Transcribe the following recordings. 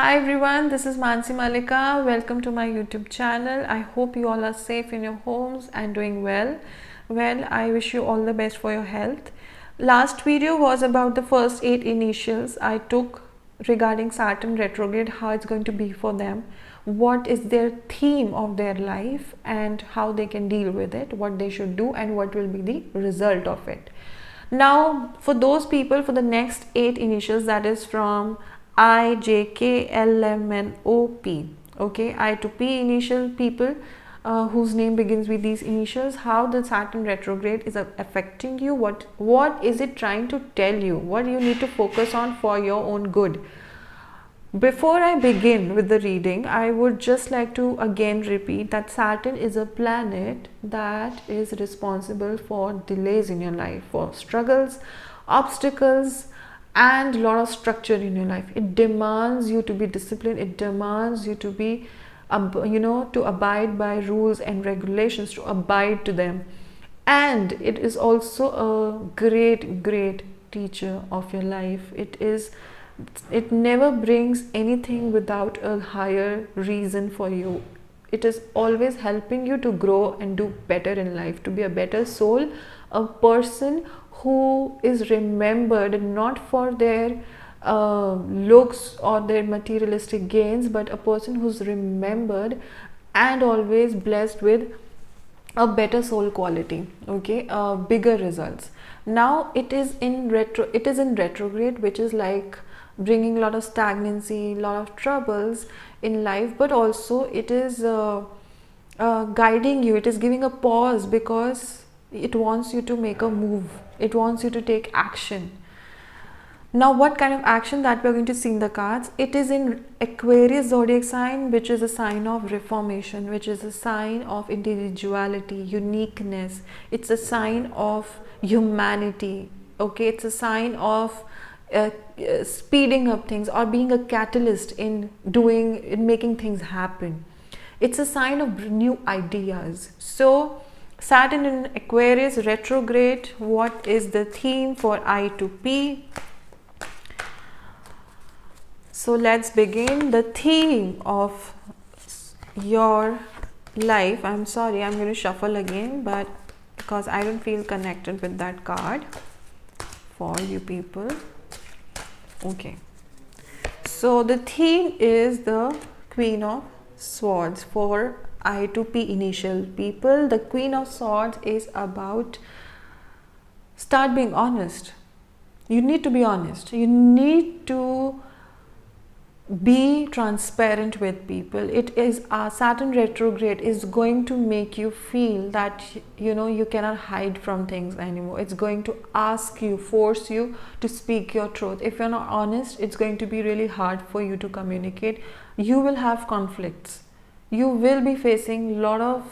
Hi everyone, this is Mansi Malika. Welcome to my YouTube channel. I hope you all are safe in your homes and doing well. Well, I wish you all the best for your health. Last video was about the first 8 initials I took regarding Saturn retrograde, how it's going to be for them, what is their theme of their life and how they can deal with it, what they should do and what will be the result of it. Now, for those people, for the next 8 initials, that is from I, J, K, L, M, N, O, P. Okay, I to P initial people whose name begins with these initials, how the Saturn retrograde is affecting you, what is it trying to tell you, what you need to focus on for your own good. Before I begin with the reading, I would just like to again repeat that Saturn is a planet that is responsible for delays in your life, for struggles, obstacles, and a lot of structure in your life. It demands you to be disciplined. It demands you to be, to abide by rules and regulations, to abide to them. And it is also a great teacher of your life. It never brings anything without a higher reason for you. It is always helping you to grow and do better in life, to be a better soul, a person who is remembered not for their looks or their materialistic gains, but a person who's remembered and always blessed with a better soul quality, okay, bigger results. Now it is in retrograde, which is like bringing a lot of stagnancy, a lot of troubles in life, but also it is guiding you. It is giving a pause because it wants you to make a move. It wants you to take action. Now, what kind of action that we're going to see in the cards? It is in Aquarius zodiac sign, which is a sign of reformation, which is a sign of individuality, uniqueness. It's a sign of humanity. Okay, it's a sign of speeding up things or being a catalyst in making things happen. It's a sign of new ideas. So Saturn in Aquarius retrograde, what is the theme for I to P? So let's begin. The theme of your life, I'm sorry, I'm going to shuffle again, but because I don't feel connected with that card for you people. Okay, so the theme is the Queen of Swords for I to P initial people. The Queen of Swords is about start being honest. You need to be honest. You need to be transparent with people. It is Saturn retrograde is going to make you feel that you cannot hide from things anymore. It's going to force you to speak your truth. If you're not honest, it's going to be really hard for you to communicate. You will have conflicts. You will be facing lot of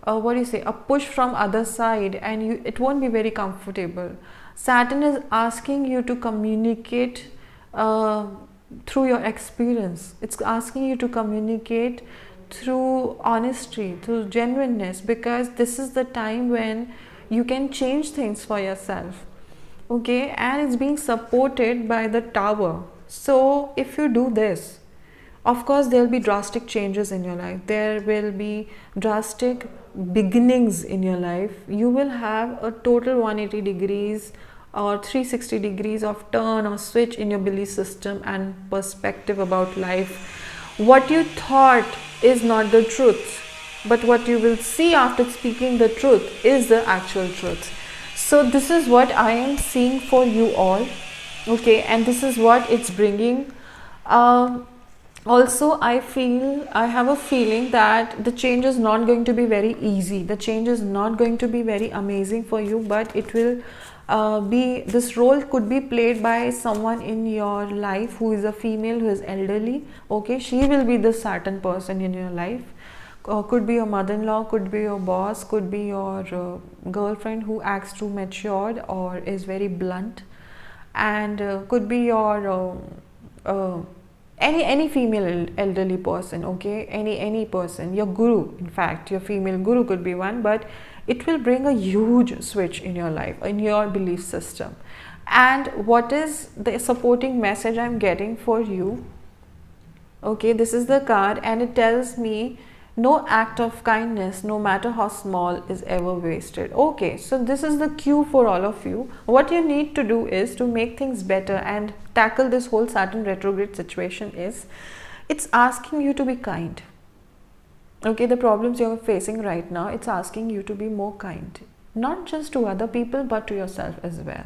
a push from other side, and it won't be very comfortable. Saturn is asking you to communicate through your experience. It's asking you to communicate through honesty, through genuineness, because this is the time when you can change things for yourself. Okay, and it's being supported by the Tower. So if you do this, of course there will be drastic changes in your life. There will be drastic beginnings in your life. You will have a total 180 degrees or 360 degrees of turn or switch in your belief system and perspective about life. What you thought is not the truth, but what you will see after speaking the truth is the actual truth. So this is what I am seeing for you all, okay, and this is what it's bringing. Also, I have a feeling that the change is not going to be very easy. The change is not going to be very amazing for you, but it will this role could be played by someone in your life who is a female, who is elderly. Okay, she will be the Saturn person in your life. Could be your mother-in-law, could be your boss, could be your girlfriend who acts too matured or is very blunt, and could be your any female elderly person. Okay, any person, your guru. In fact, your female guru could be one, but it will bring a huge switch in your life, in your belief system. And what is the supporting message I'm getting for you? Okay, this is the card, and it tells me no act of kindness, no matter how small, is ever wasted. Okay, so this is the cue for all of you. What you need to do is to make things better and tackle this whole Saturn retrograde situation is, it's asking you to be kind. Okay, the problems you're facing right now, it's asking you to be more kind, not just to other people but to yourself as well.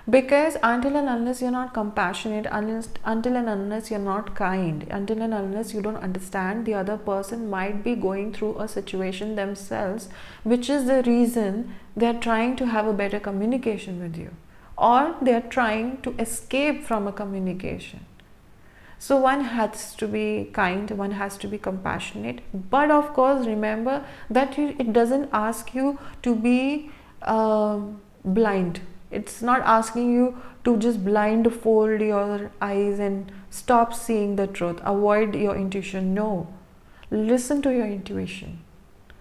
Because until and unless you're not compassionate, until and unless you're not kind, until and unless you don't understand the other person might be going through a situation themselves, which is the reason they're trying to have a better communication with you, or they're trying to escape from a communication. So one has to be kind, one has to be compassionate, but of course remember that it doesn't ask you to be blind. It's not asking you to just blindfold your eyes and stop seeing the truth, avoid your intuition. No, listen to your intuition,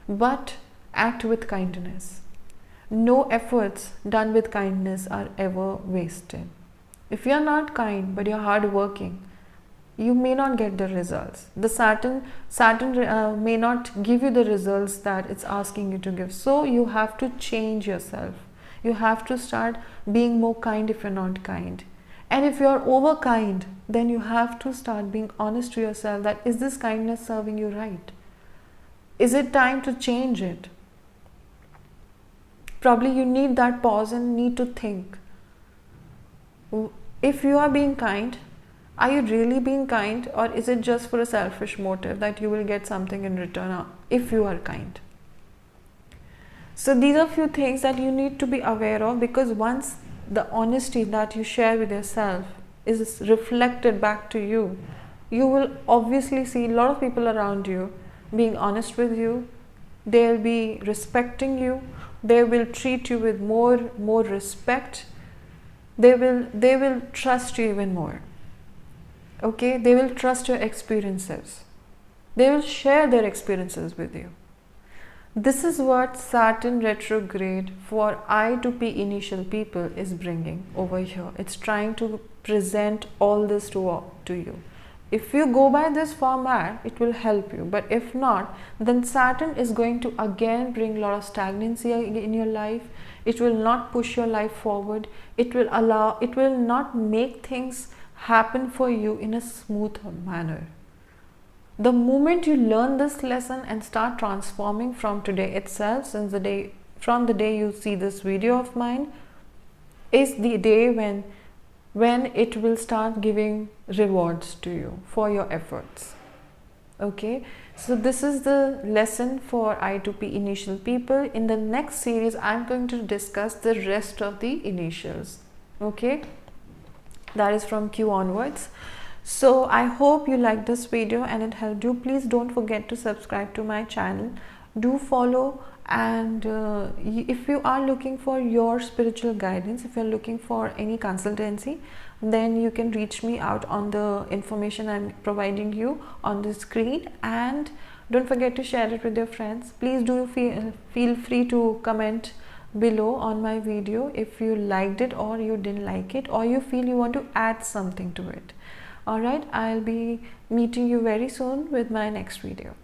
but act with kindness. No efforts done with kindness are ever wasted. If you're not kind but you're hardworking, you may not get the results. The Saturn may not give you the results that it's asking you to give. So you have to change yourself. You have to start being more kind if you're not kind. And if you're over kind, then you have to start being honest to yourself that, is this kindness serving you right? Is it time to change it? Probably you need that pause and need to think. If you are being kind, are you really being kind, or is it just for a selfish motive that you will get something in return if you are kind? So these are few things that you need to be aware of, because once the honesty that you share with yourself is reflected back to you, you will obviously see a lot of people around you being honest with you. They'll be respecting you. They will treat you with more respect. They will trust you even more. Okay, they will trust your experiences. They will share their experiences with you. This is what Saturn retrograde for I to P initial people is bringing over here. It's trying to present all this to you. If you go by this format, it will help you. But if not, then Saturn is going to again bring a lot of stagnancy in your life. It will not push your life forward. It will not make things happen for you in a smooth manner. The moment you learn this lesson and start transforming from today itself, from the day you see this video of mine, is the day when it will start giving rewards to you for your efforts. Okay, so this is the lesson for I2P initial people. In the next series, I'm going to discuss the rest of the initials. Okay, that is from Q onwards. So I hope you liked this video and it helped you. Please don't forget to subscribe to my channel. Do follow, and if you are looking for your spiritual guidance, if you're looking for any consultancy, then you can reach me out on the information I'm providing you on the screen. And don't forget to share it with your friends. Please do feel free to comment below on my video if you liked it or you didn't like it, or you feel you want to add something to it. Alright, I'll be meeting you very soon with my next video.